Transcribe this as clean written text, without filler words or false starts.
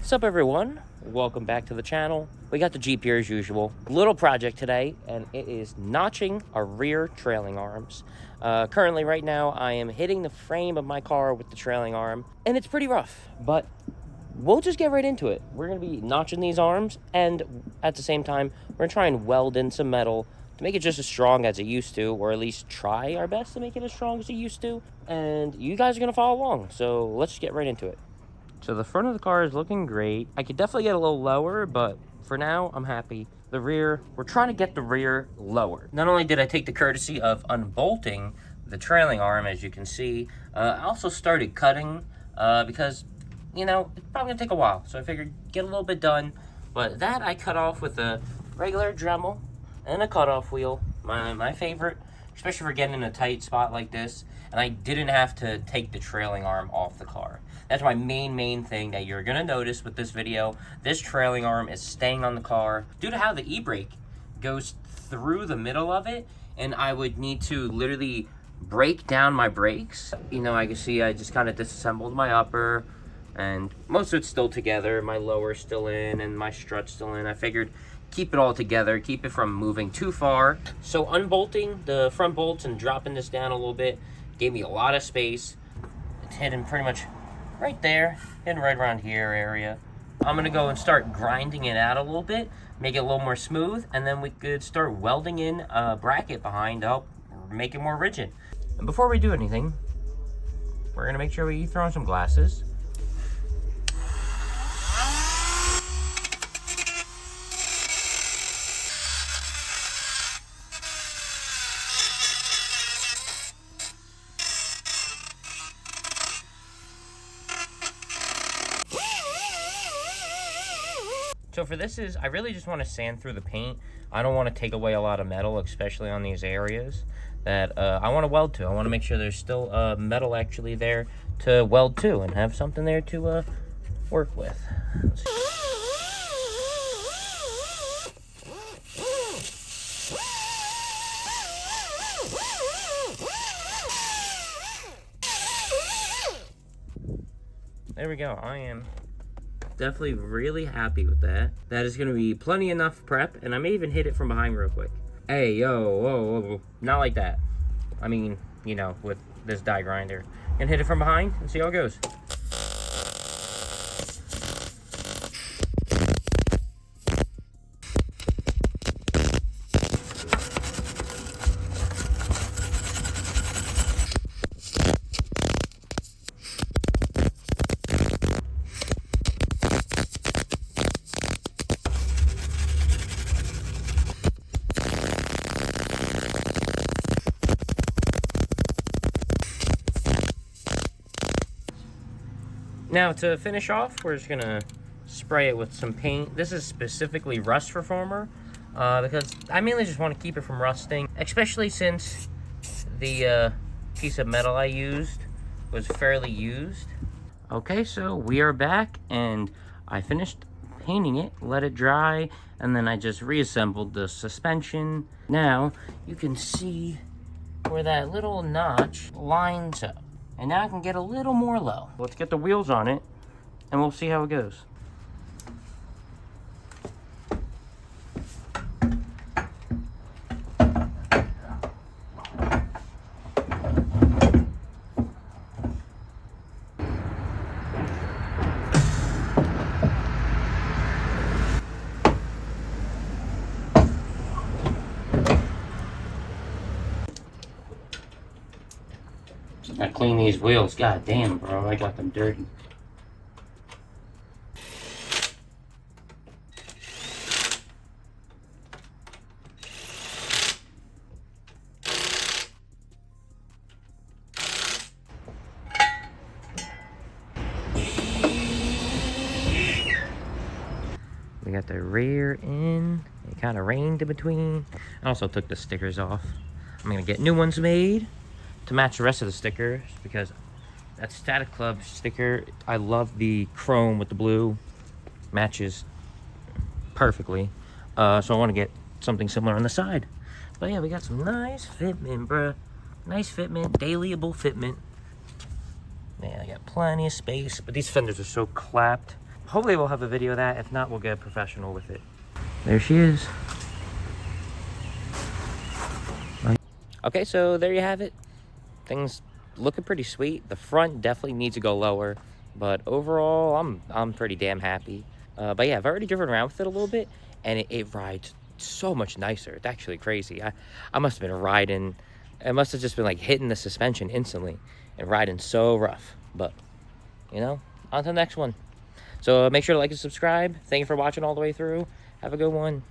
What's up, everyone? Welcome back to the channel. We got the Jeep here as usual. Little project today, and it is notching our rear trailing arms. Currently, right now, I am hitting the frame of my car with the trailing arm, and it's pretty rough, but we'll just get right into it. We're going to be notching these arms, and at the same time, we're going to try and weld in some metal to make it just as strong as it used to, or at least try our best to make it as strong as it used to. And you guys are going to follow along, so let's just get right into it. So the front of the car is looking great. I could definitely get a little lower, but for now, I'm happy. The rear, we're trying to get the rear lower. Not only did I take the courtesy of unbolting the trailing arm, as you can see, I also started cutting because, you know, it's probably gonna take a while. So I figured get a little bit done. But that I cut off with a regular Dremel and a cutoff wheel, my favorite, especially for getting in a tight spot like this. And I didn't have to take the trailing arm off the car. That's my main thing that you're gonna notice with this video. This trailing arm is staying on the car due to how the e-brake goes through the middle of it, and I would need to literally break down my brakes. You know, I can see I just kind of disassembled my upper, and most of it's still together. My lower's still in, and my strut's still in. I figured keep it all together, keep it from moving too far. So unbolting the front bolts and dropping this down a little bit gave me a lot of space. It's hidden pretty much right there, and right around here area. I'm gonna go and start grinding it out a little bit, make it a little more smooth, and then we could start welding in a bracket behind to help make it more rigid. And before we do anything, we're gonna make sure we throw in some glasses. So for this I really just want to sand through the paint. I don't want to take away a lot of metal, especially on these areas that I want to weld to. I want to make sure there's still metal actually there to weld to and have something there to work with. Let's see. There we go. I am definitely really happy with that. That is going to be plenty enough prep, and I may even hit it from behind real quick. Hey, yo, whoa, whoa, not like that. I mean, you know, with this die grinder. And hit it from behind and see how it goes. Now to finish off, we're just gonna spray it with some paint. This is specifically rust reformer because I mainly just want to keep it from rusting, especially since the piece of metal I used was fairly used. Okay, so we are back, and I finished painting it, let it dry, and then I just reassembled the suspension. Now you can see where that little notch lines up. And now I can get a little more low. Let's get the wheels on it, and we'll see how it goes. I clean these wheels. God damn, bro, I got them dirty. We got the rear in. It kind of rained in between. I also took the stickers off. I'm gonna get new ones made to match the rest of the stickers, because that Static Club sticker, I love the chrome with the blue, matches perfectly. So I want to get something similar on the side. But yeah, we got some nice fitment, bruh. Nice fitment, dailyable fitment. Man, I got plenty of space, but these fenders are so clapped hopefully we'll have a video of that. If not, we'll get professional with it. There she is. Okay, so there you have it. Things looking pretty sweet. The front definitely needs to go lower, but overall, I'm pretty damn happy. But yeah, I've already driven around with it a little bit, and it rides so much nicer. It's actually crazy. I must have been riding. It must have just been like hitting the suspension instantly and riding so rough. But you know, on to the next one. So make sure to like and subscribe. Thank you for watching all the way through. Have a good one.